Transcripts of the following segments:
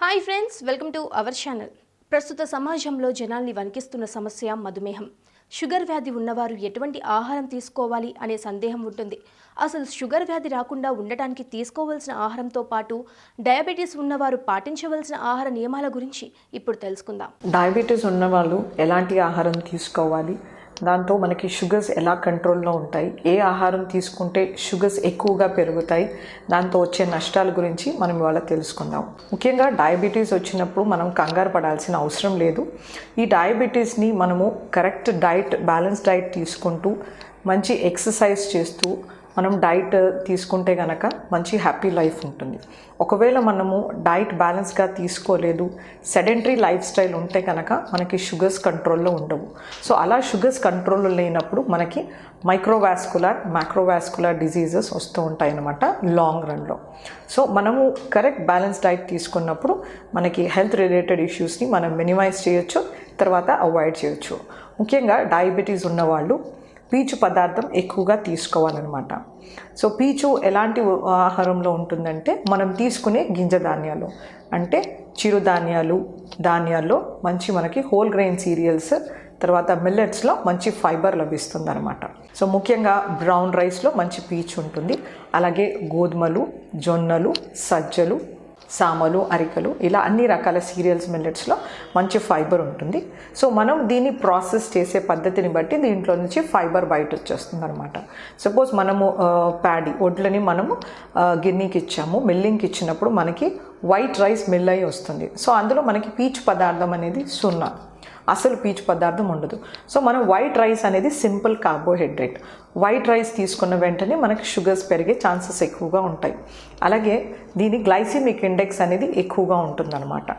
Hi friends, welcome to our channel. ప్రస్తుత సమాజంలో జనాల్ని వణికిస్తున్న సమస్య మధుమేహం. షుగర్ వ్యాధి ఉన్నవారు ఎటువంటి ఆహారం తీసుకోవాలి అనే సందేహం ఉంటుంది. అసలు షుగర్ వ్యాధి రాకుండా ఉండటానికి తీసుకోవాల్సిన ఆహారంతో పాటు డయాబెటీస్ ఉన్నవారు పాటించవలసిన ఆహార నియమాల గురించి ఇప్పుడు తెలుసుకుందాం. డయాబెటీస్ ఉన్నవాళ్ళు ఎలాంటి ఆహారం తీసుకోవాలి, దాంతో మనకి షుగర్స్ ఎలా కంట్రోల్లో ఉంటాయి, ఏ ఆహారం తీసుకుంటే షుగర్స్ ఎక్కువగా పెరుగుతాయి, దాంతో వచ్చే నష్టాల గురించి మనం ఇవాళ తెలుసుకుందాం. ముఖ్యంగా డయాబెటీస్ వచ్చినప్పుడు మనం కంగారు పడాల్సిన అవసరం లేదు. ఈ డయాబెటీస్ని మనము కరెక్ట్ డైట్, బ్యాలెన్స్ డైట్ తీసుకుంటూ మంచి ఎక్సర్సైజ్ చేస్తూ మనం డైట్ తీసుకుంటే కనుక మంచి హ్యాపీ లైఫ్ ఉంటుంది. ఒకవేళ మనము డైట్ బ్యాలెన్స్గా తీసుకోలేదు, సెడెంటరీ లైఫ్ స్టైల్ ఉంటే కనుక మనకి షుగర్స్ కంట్రోల్లో ఉండవు. సో అలా షుగర్స్ కంట్రోల్లో లేనప్పుడు మనకి మైక్రోవాస్కులర్, మ్యాక్రోవాస్కులర్ డిజీజెస్ వస్తూ ఉంటాయి అన్నమాట లాంగ్ రన్లో. సో మనము కరెక్ట్ బ్యాలెన్స్ డైట్ తీసుకున్నప్పుడు మనకి హెల్త్ రిలేటెడ్ ఇష్యూస్ని మనం మినిమైజ్ చేయొచ్చు, తర్వాత అవాయిడ్ చేయొచ్చు. ముఖ్యంగా డయాబెటీస్ ఉన్నవాళ్ళు పీచు పదార్థం ఎక్కువగా తీసుకోవాలన్నమాట. సో పీచు ఎలాంటి ఆహారంలో ఉంటుందంటే మనం తీసుకునే గింజ ధాన్యాలు, అంటే చిరుధాన్యాలు, ధాన్యాల్లో మంచి మనకి హోల్ గ్రెయిన్ సీరియల్స్, తర్వాత మిల్లెట్స్లో మంచి ఫైబర్ లభిస్తుంది అనమాట. సో ముఖ్యంగా బ్రౌన్ రైస్లో మంచి పీచు ఉంటుంది. అలాగే గోధుమలు, జొన్నలు, సజ్జలు, సామలు, అరికలు, ఇలా అన్ని రకాల సీరియల్స్, మిల్లెట్స్లో మంచి ఫైబర్ ఉంటుంది. సో మనం దీన్ని ప్రాసెస్ చేసే పద్ధతిని బట్టి దీంట్లో నుంచి ఫైబర్ బయట వచ్చేస్తుంది అనమాట. సపోజ్ మనము ప్యాడీ వడ్లని మనము గిన్నెకి ఇచ్చాము, మిల్లింగ్కి ఇచ్చినప్పుడు మనకి వైట్ రైస్ మిల్ అయ్యి వస్తుంది. సో అందులో మనకి పీచు పదార్థం అనేది సున్నా, అసలు పీచు పదార్థం ఉండదు. సో మనం వైట్ రైస్ అనేది సింపుల్ కార్బోహైడ్రేట్. వైట్ రైస్ తీసుకున్న వెంటనే మనకి షుగర్స్ పెరిగే ఛాన్సెస్ ఎక్కువగా ఉంటాయి. అలాగే దీని గ్లైసిమిక్ ఇండెక్స్ అనేది ఎక్కువగా ఉంటుందన్నమాట.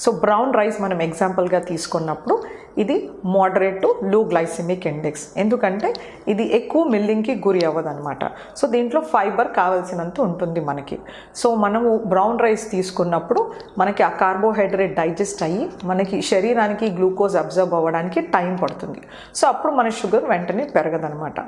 సో బ్రౌన్ రైస్ మనం ఎగ్జాంపుల్గా తీసుకున్నప్పుడు ఇది moderate to low glycemic index, ఎందుకంటే ఇది ఎక్కువ మిల్లింగ్కి గురి అవ్వదన్నమాట. సో దీంట్లో ఫైబర్ కావాల్సినంత ఉంటుంది మనకి. సో మనము బ్రౌన్ రైస్ తీసుకున్నప్పుడు మనకి ఆ కార్బోహైడ్రేట్ డైజెస్ట్ అయ్యి మనకి శరీరానికి గ్లూకోజ్ అబ్జర్వ్ అవ్వడానికి టైం పడుతుంది. సో అప్పుడు మన షుగర్ వెంటనే పెరగదనమాట.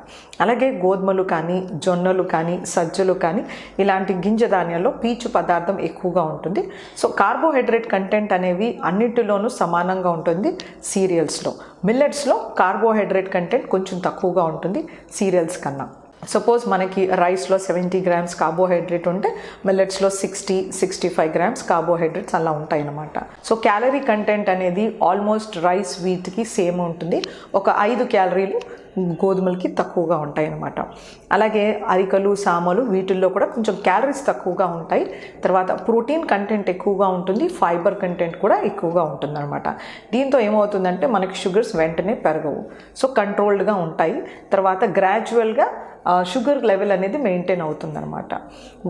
అలాగే గోధుమలు కానీ, జొన్నలు కానీ, సజ్జలు కానీ, ఇలాంటి గింజ ధాన్యాల్లో పీచు పదార్థం ఎక్కువగా ఉంటుంది. సో కార్బోహైడ్రేట్ కంటెంట్ అనేవి అన్నిటిలోనూ సమానంగా ఉంటుంది. సీరియల్స్లో, మిల్లెట్స్లో కార్బోహైడ్రేట్ కంటెంట్ కొంచెం తక్కువగా ఉంటుంది సీరియల్స్ కన్నా. సపోజ్ మనకి రైస్లో 70 grams కార్బోహైడ్రేట్ ఉంటే మిల్లెట్స్లో 60-65 grams కార్బోహైడ్రేట్స్ అలా ఉంటాయి అన్నమాట. సో క్యాలరీ కంటెంట్ అనేది ఆల్మోస్ట్ రైస్, వీట్కి సేమ్ ఉంటుంది. ఒక 5 క్యాలరీలు గోధుమలకి తక్కువగా ఉంటాయి అన్నమాట. అలాగే అరికలు, సామలు, వీటిల్లో కూడా కొంచెం క్యాలరీస్ తక్కువగా ఉంటాయి. తర్వాత ప్రోటీన్ కంటెంట్ ఎక్కువగా ఉంటుంది, ఫైబర్ కంటెంట్ కూడా ఎక్కువగా ఉంటుంది అనమాట. దీంతో ఏమవుతుందంటే మనకి షుగర్స్ వెంటనే పెరగవు, సో కంట్రోల్డ్గా ఉంటాయి. తర్వాత గ్రాడ్యువల్గా షుగర్ లెవెల్ అనేది మెయింటైన్ అవుతుందన్నమాట.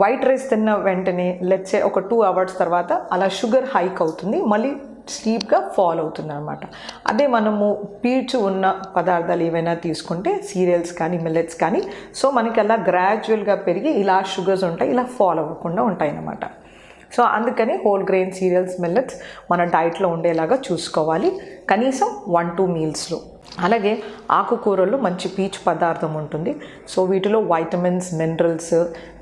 వైట్ రైస్ తిన్న వెంటనే లెట్సే ఒక 2 hours తర్వాత అలా షుగర్ హైక్ అవుతుంది, మళ్ళీ స్టీప్గా ఫాల్ అవుతుంది అనమాట. అదే మనము పీచు ఉన్న పదార్థాలు ఏవైనా తీసుకుంటే సీరియల్స్ కానీ, మిల్లెట్స్ కానీ, సో మనకి అలా గ్రాడ్యువల్గా పెరిగి ఇలా షుగర్స్ ఉంటాయి, ఇలా ఫాల్ అవ్వకుండా ఉంటాయి అన్నమాట. సో అందుకని హోల్ గ్రెయిన్ సీరియల్స్, మిల్లెట్స్ మన డైట్లో ఉండేలాగా చూసుకోవాలి, కనీసం 1-2 మీల్స్లో. అలాగే ఆకుకూరల్లో మంచి పీచు పదార్థం ఉంటుంది. సో వీటిలో వైటమిన్స్, మినరల్స్,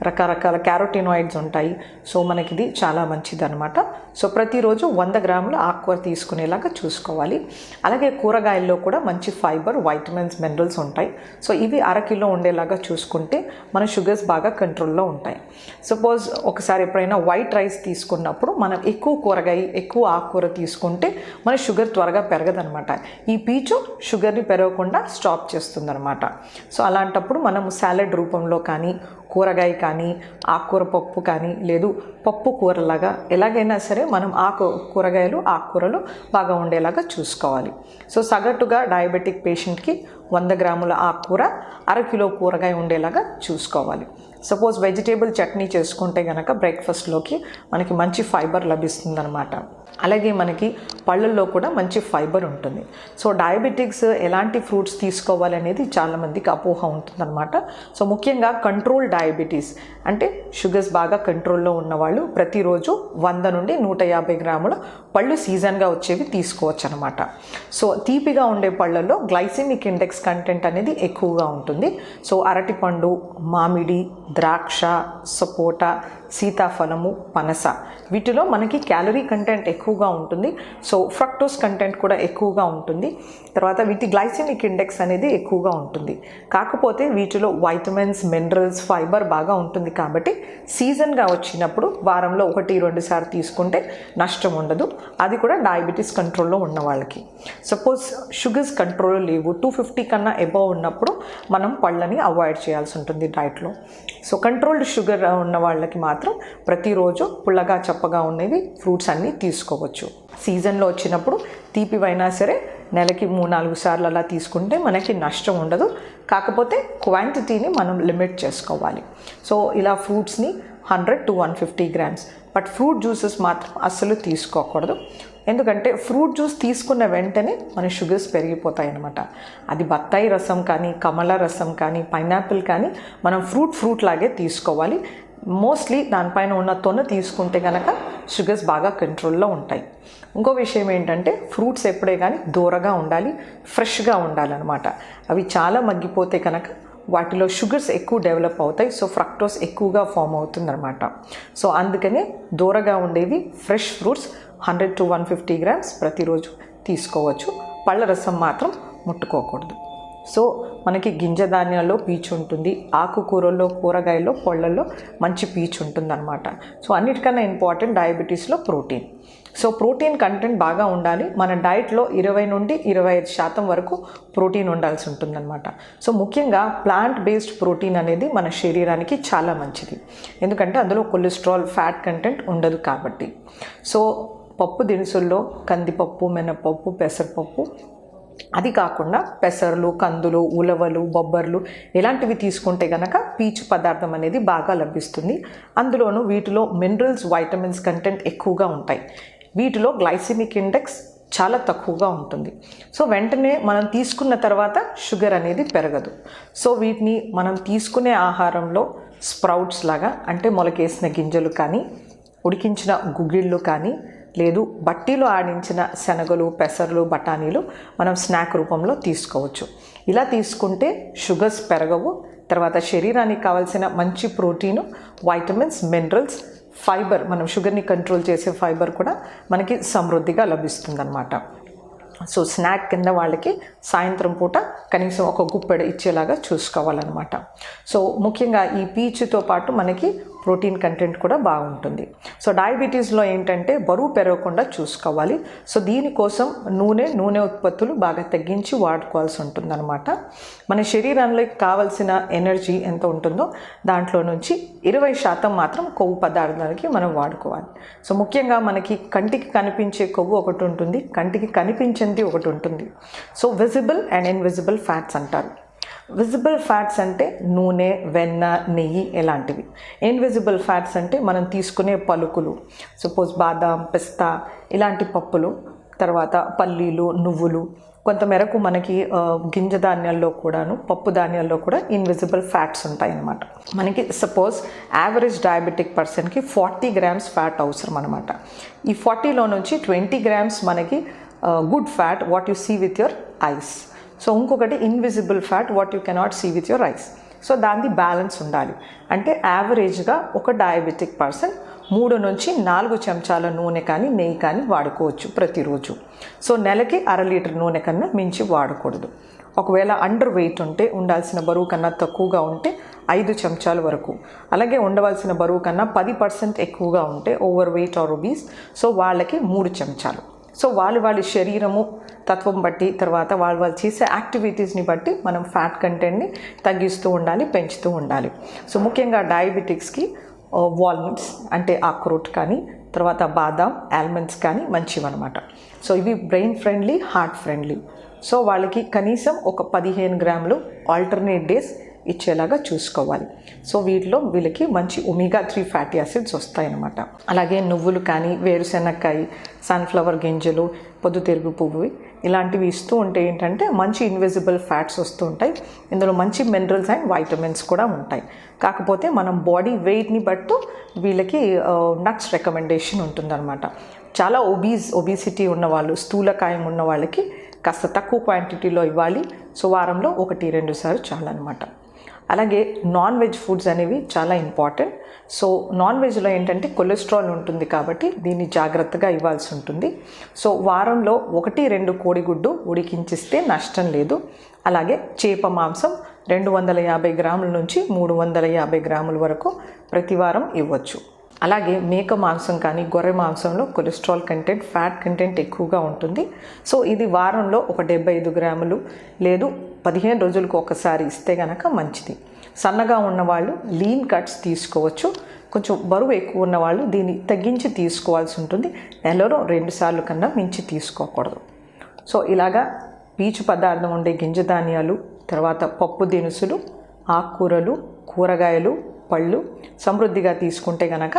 రకరకాల క్యారోటినాయిడ్స్ ఉంటాయి. సో మనకి ఇది చాలా మంచిది అనమాట. సో ప్రతిరోజు 100 grams ఆకుకూర తీసుకునేలాగా చూసుకోవాలి. అలాగే కూరగాయల్లో కూడా మంచి ఫైబర్, వైటమిన్స్, మినరల్స్ ఉంటాయి. సో ఇవి 1/2 kilo ఉండేలాగా చూసుకుంటే మన షుగర్స్ బాగా కంట్రోల్లో ఉంటాయి. సపోజ్ ఒకసారి ఎప్పుడైనా వైట్ రైస్ తీసుకున్నప్పుడు మనం ఎక్కువ కూరగాయ, ఎక్కువ ఆకుకూర తీసుకుంటే మన షుగర్ త్వరగా పెరగదనమాట. ఈ పీచు షుగర్ని పెరగకుండా స్టాప్ చేస్తుందన్నమాట. సో అలాంటప్పుడు మనము సాలెడ్ రూపంలో కానీ, కూరగాయ కానీ, ఆకుకూర పప్పు కానీ, లేదు పప్పు కూరలాగా ఎలాగైనా సరే మనం కూరగాయలు, ఆకుకూరలు బాగా ఉండేలాగా చూసుకోవాలి. సో సగటుగా డయాబెటిక్ పేషెంట్కి 100 grams ఆకుకూర, 1/2 kilo కూరగాయ ఉండేలాగా చూసుకోవాలి. సపోజ్ వెజిటేబుల్ చట్నీ చేసుకుంటే కనుక బ్రేక్ఫాస్ట్లోకి మనకి మంచి ఫైబర్ లభిస్తుంది అనమాట. అలాగే మనకి పళ్ళల్లో కూడా మంచి ఫైబర్ ఉంటుంది. సో డయాబెటిక్స్ ఎలాంటి ఫ్రూట్స్ తీసుకోవాలి అనేది చాలామందికి అపోహ ఉంటుందన్నమాట. సో ముఖ్యంగా కంట్రోల్ డయాబెటీస్ అంటే షుగర్స్ బాగా కంట్రోల్లో ఉన్నవాళ్ళు ప్రతిరోజు 100 నుండి 150 గ్రాముల పళ్ళు సీజన్గా వచ్చేవి తీసుకోవచ్చు అనమాట. సో తీపిగా ఉండే పళ్ళల్లో గ్లైసెమిక్ ఇండెక్స్ కంటెంట్ అనేది ఎక్కువగా ఉంటుంది. సో అరటిపండు, మామిడి, ద్రాక్ష, సపోటా, సీతాఫలము, పనస వీటిలో మనకి క్యాలరీ కంటెంట్ ఎక్కువగా ఉంటుంది. సో ఫ్రక్టోస్ కంటెంట్ కూడా ఎక్కువగా ఉంటుంది. తర్వాత వీటి గ్లైసెమిక్ ఇండెక్స్ అనేది ఎక్కువగా ఉంటుంది. కాకపోతే వీటిలో వైటమిన్స్, మినరల్స్, ఫైబర్ బాగా ఉంటుంది కాబట్టి సీజన్గా వచ్చినప్పుడు వారంలో 1-2 సార్లు తీసుకుంటే నష్టం ఉండదు. అది కూడా డయాబెటీస్ కంట్రోల్లో ఉన్న వాళ్ళకి. సపోజ్ షుగర్స్ కంట్రోల్లో లేవు, 250 కన్నా అబవ్ ఉన్నప్పుడు మనం పళ్ళని అవాయిడ్ చేయాల్సి ఉంటుంది డైట్లో. సో కంట్రోల్డ్ షుగర్ ఉన్న వాళ్ళకి మాత్రం ప్రతిరోజు పుల్లగా చప్పగా ఉన్నవి ఫ్రూట్స్ అన్నీ తీసుకోవచ్చు. సీజన్లో వచ్చినప్పుడు తీపివైనా సరే నెలకి 3-4 సార్లు అలా తీసుకుంటే మనకి నష్టం ఉండదు. కాకపోతే క్వాంటిటీని మనం లిమిట్ చేసుకోవాలి. సో ఇలా ఫ్రూట్స్ని 100 to 150 grams. But fruit juices మాత్రం అస్సలు తీసుకోకూడదు. ఎందుకంటే ఫ్రూట్ జ్యూస్ తీసుకున్న వెంటనే మన షుగర్స్ పెరిగిపోతాయి అన్నమాట. అది బత్తాయి రసం కానీ, కమల రసం కానీ, పైనాపిల్ కానీ మనం ఫ్రూట్ లాగే తీసుకోవాలి. మోస్ట్లీ దానిపైన ఉన్న తొన తీసుకుంటే కనుక షుగర్స్ బాగా కంట్రోల్లో ఉంటాయి. ఇంకో విషయం ఏంటంటే ఫ్రూట్స్ ఎప్పుడే కానీ దూరగా ఉండాలి, ఫ్రెష్గా ఉండాలన్నమాట. అవి చాలా మగ్గిపోతే కనుక వాటిలో షుగర్స్ ఎక్కువ డెవలప్ అవుతాయి. సో ఫ్రక్టోస్ ఎక్కువగా ఫామ్ అవుతుందన్నమాట. సో అందుకనే దూరగా ఉండేవి ఫ్రెష్ ఫ్రూట్స్ 100 to 150 గ్రామ్స్ ప్రతిరోజు తీసుకోవచ్చు. పళ్ళ రసం మాత్రం ముట్టుకోకూడదు. సో మనకి గింజ ధాన్యాల్లో పీచు ఉంటుంది, ఆకుకూరల్లో, కూరగాయల్లో, పళ్ళల్లో మంచి పీచు ఉంటుందన్నమాట. సో అన్నిటికన్నా ఇంపార్టెంట్ డయాబెటీస్లో ప్రోటీన్. సో ప్రోటీన్ కంటెంట్ బాగా ఉండాలి. మన డైట్లో 20 నుండి 25% వరకు ప్రోటీన్ ఉండాల్సి ఉంటుందన్నమాట. సో ముఖ్యంగా ప్లాంట్ బేస్డ్ ప్రోటీన్ అనేది మన శరీరానికి చాలా మంచిది. ఎందుకంటే అందులో కొలెస్ట్రాల్, ఫ్యాట్ కంటెంట్ ఉండదు కాబట్టి. సో పప్పు దినుసుల్లో కందిపప్పు, మినపప్పు, పెసరపప్పు, అది కాకుండా పెసర్లు, కందులు, ఉలవలు, బొబ్బర్లు ఇలాంటివి తీసుకుంటే కనుక పీచు పదార్థం అనేది బాగా లభిస్తుంది. అందులోనూ వీటిలో మినరల్స్, వైటమిన్స్ కంటెంట్ ఎక్కువగా ఉంటాయి. వీటిలో గ్లైసెమిక్ ఇండెక్స్ చాలా తక్కువగా ఉంటుంది. సో వెంటనే మనం తీసుకున్న తర్వాత షుగర్ అనేది పెరగదు. సో వీటిని మనం తీసుకునే ఆహారంలో స్ప్రౌట్స్ లాగా అంటే మొలకేసిన గింజలు కానీ, ఉడికించిన గుగ్గిళ్ళు కానీ, లేదు బట్టీలో ఆడించిన శనగలు, పెసర్లు, బఠానీలు మనం స్నాక్ రూపంలో తీసుకోవచ్చు. ఇలా తీసుకుంటే షుగర్స్ పెరగవు. తర్వాత శరీరానికి కావాల్సిన మంచి ప్రోటీను, వైటమిన్స్, మినరల్స్, ఫైబర్, మనం షుగర్ని కంట్రోల్ చేసే ఫైబర్ కూడా మనకి సమృద్ధిగా లభిస్తుందన్నమాట. సో స్నాక్ కింద వాళ్ళకి సాయంత్రం పూట కనీసం ఒక గుప్పెడు ఇచ్చేలాగా చూసుకోవాలన్నమాట. సో ముఖ్యంగా ఈ పీచుతో పాటు మనకి ప్రోటీన్ కంటెంట్ కూడా బాగుంటుంది. సో డయాబెటీస్లో ఏంటంటే బరువు పెరగకుండా చూసుకోవాలి. సో దీనికోసం నూనె ఉత్పత్తులు బాగా తగ్గించి వాడుకోవాల్సి ఉంటుందన్నమాట. మన శరీరంలోకి కావాల్సిన ఎనర్జీ ఎంత ఉంటుందో దాంట్లో నుంచి 20% మాత్రం కొవ్వు పదార్థాలకి మనం వాడుకోవాలి. సో ముఖ్యంగా మనకి కంటికి కనిపించే కొవ్వు ఒకటి ఉంటుంది, కంటికి కనిపించింది ఒకటి ఉంటుంది. So visible and invisible fats అంటారు. విజిబుల్ ఫ్యాట్స్ అంటే నూనె, వెన్న, నెయ్యి ఇలాంటివి. ఇన్విజిబుల్ ఫ్యాట్స్ అంటే మనం తీసుకునే పలుకులు, సపోజ్ బాదాం, పిస్తా ఇలాంటి పప్పులు, తర్వాత పల్లీలు, నువ్వులు, కొంతమేరకు మనకి గింజ ధాన్యాల్లో కూడాను, పప్పు ధాన్యాల్లో కూడా ఇన్విజిబుల్ ఫ్యాట్స్ ఉంటాయన్నమాట. మనకి సపోజ్ యావరేజ్ డయాబెటిక్ పర్సన్కి 40 గ్రామ్స్ ఫ్యాట్ అవసరం అనమాట. ఈ 40లో నుంచి 20 గ్రామ్స్ మనకి good fat, what you see with your eyes. So ఇంకొకటి invisible fat, what you cannot see with your eyes. So దాన్ని బ్యాలెన్స్ ఉండాలి. అంటే యావరేజ్గా ఒక డయాబెటిక్ పర్సన్ 3 నుంచి 4 చెంచాల నూనె కానీ, నెయ్యి కానీ వాడుకోవచ్చు ప్రతిరోజు. సో నెలకి 1/2 లీటర్ నూనె కన్నా మించి వాడకూడదు. ఒకవేళ అండర్ వెయిట్ ఉంటే, ఉండాల్సిన బరువు కన్నా తక్కువగా ఉంటే 5 చెంచాల వరకు, అలాగే ఉండవలసిన బరువు కన్నా 10% ఎక్కువగా ఉంటే over weight or obese, so వాళ్ళకి 3 చెంచాలు. సో వాళ్ళ శరీరము తత్వం బట్టి, తర్వాత వాళ్ళు చేసే యాక్టివిటీస్ని బట్టి మనం ఫ్యాట్ కంటెంట్ని తగ్గిస్తూ ఉండాలి, పెంచుతూ ఉండాలి. సో ముఖ్యంగా డయాబెటిక్స్కి వాల్నట్స్ అంటే ఆక్రోట్ కానీ, తర్వాత బాదాం, ఆల్మండ్స్ కానీ మంచివన్నమాట. సో ఇవి brain friendly, heart friendly. So వాళ్ళకి కనీసం ఒక 15 గ్రాములు ఆల్టర్నేట్ డేస్ ఇచ్చేలాగా చూసుకోవాలి. సో వీళ్ళకి మంచి ఒమేగా 3 ఫ్యాటీ యాసిడ్స్ వస్తాయన్నమాట. అలాగే నువ్వులు కానీ, వేరుశెనక్కాయ, సన్ఫ్లవర్ గింజలు, పొద్దుతిరుగు పువ్వు ఇలాంటివి ఇస్తూ ఉంటే ఏంటంటే మంచి ఇన్విజిబుల్ ఫ్యాట్స్ వస్తూ ఉంటాయి. ఇందులో మంచి మినరల్స్ అండ్ వైటమిన్స్ కూడా ఉంటాయి. కాకపోతే మనం బాడీ వెయిట్ని బట్టు వీళ్ళకి నట్స్ రికమెండేషన్ ఉంటుందన్నమాట. చాలా ఒబిసిటీ ఉన్నవాళ్ళు, స్థూలకాయం ఉన్న వాళ్ళకి కాస్త తక్కువ క్వాంటిటీలో ఇవ్వాలి. సో వారంలో 1-2 సార్లు చాలన్నమాట. అలాగే నాన్ వెజ్ ఫుడ్స్ అనేవి చాలా ఇంపార్టెంట్. సో నాన్ వెజ్లో ఏంటంటే కొలెస్ట్రాల్ ఉంటుంది కాబట్టి దీన్ని జాగ్రత్తగా ఇవ్వాల్సి ఉంటుంది. సో వారంలో 1-2 కోడిగుడ్డు ఉడికించిస్తే నష్టం లేదు. అలాగే చేప మాంసం 250 గ్రాముల నుంచి 350 గ్రాముల వరకు ప్రతి వారం ఇవ్వచ్చు. అలాగే మేక మాంసం కానీ, గొర్రె మాంసంలో కొలెస్ట్రాల్ కంటెంట్, ఫ్యాట్ కంటెంట్ ఎక్కువగా ఉంటుంది. సో ఇది వారంలో 75 గ్రాములు లేదు 15 రోజులకు ఒకసారి ఇస్తే కనుక మంచిది. సన్నగా ఉన్నవాళ్ళు లీన్ కట్స్ తీసుకోవచ్చు. కొంచెం బరువు ఎక్కువ ఉన్నవాళ్ళు దీన్ని తగ్గించి తీసుకోవాల్సి ఉంటుంది. నెలలో 2 సార్లు కన్నా మించి తీసుకోకూడదు. సో ఇలాగా పీచు పదార్థం ఉండే గింజ ధాన్యాలు, తర్వాత పప్పు దినుసులు, ఆకుకూరలు, కూరగాయలు, పళ్ళు సమృద్ధిగా తీసుకుంటే కనుక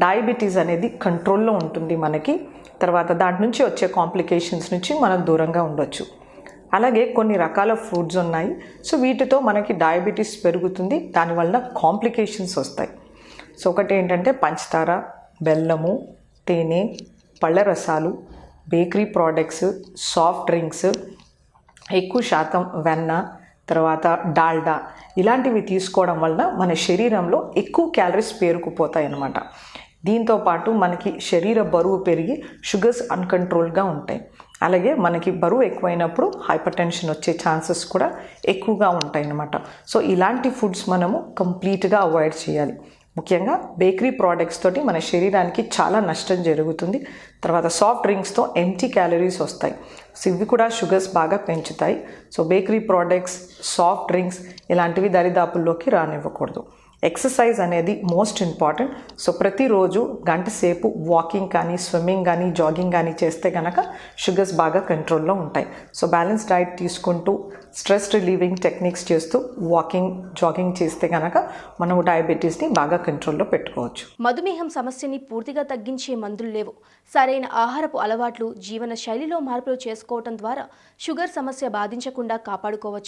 డయాబెటీస్ అనేది కంట్రోల్లో ఉంటుంది మనకి. తర్వాత దాంట్ నుంచి వచ్చే కాంప్లికేషన్స్ నుంచి మనం దూరంగా ఉండొచ్చు. అలాగే కొన్ని రకాల ఫుడ్స్ ఉన్నాయి. సో వీటితో మనకి డయాబెటీస్ పెరుగుతుంది, దానివల్ల కాంప్లికేషన్స్ వస్తాయి. సో ఒకటి ఏంటంటే పంచదార, బెల్లము, తేనె, పళ్ళ రసాలు, బేకరీ ప్రోడక్ట్స్, సాఫ్ట్ డ్రింక్స్, ఎక్కువ శాతం వెన్న, తర్వాత డాల్డా ఇలాంటివి తీసుకోవడం వలన మన శరీరంలో ఎక్కువ క్యాలరీస్ పేరుకుపోతాయి అన్నమాట. దీంతోపాటు మనకి శరీర బరువు పెరిగి షుగర్స్ అన్కంట్రోల్గా ఉంటాయి. అలాగే మనకి బరువు ఎక్కువైనప్పుడు హైపర్ టెన్షన్ వచ్చే ఛాన్సెస్ కూడా ఎక్కువగా ఉంటాయి అన్నమాట. సో ఇలాంటి ఫుడ్స్ మనము కంప్లీట్గా అవాయిడ్ చేయాలి. ముఖ్యంగా బేకరీ ప్రోడక్ట్స్ తోటి మన శరీరానికి చాలా నష్టం జరుగుతుంది. తర్వాత సాఫ్ట్ డ్రింక్స్తో ఎంటీ క్యాలరీస్ వస్తాయి. సో ఇవి కూడా షుగర్స్ బాగా పెంచుతాయి. So bakery products, soft drinks ఇలాంటివి దరిదాపుల్లోకి రానివ్వకూడదు. ఎక్సర్సైజ్ అనేది మోస్ట్ ఇంపార్టెంట్. సో ప్రతిరోజు గంట సేపు వాకింగ్ కానీ, స్విమ్మింగ్ కానీ, జాగింగ్ కానీ చేస్తే కనుక షుగర్స్ బాగా కంట్రోల్లో ఉంటాయి. సో బ్యాలెన్స్ డైట్ తీసుకుంటూ స్ట్రెస్ రిలీవింగ్ టెక్నిక్స్ చేస్తూ వాకింగ్, జాగింగ్ చేస్తే కనుక మనం డయాబెటీస్ని బాగా కంట్రోల్లో పెట్టుకోవచ్చు. మధుమేహం సమస్యని పూర్తిగా తగ్గించే మందులు లేవు. సరైన ఆహారపు అలవాట్లు, జీవన శైలిలో మార్పులు చేసుకోవటం ద్వారా షుగర్ సమస్య బాధించకుండా కాపాడుకోవచ్చు.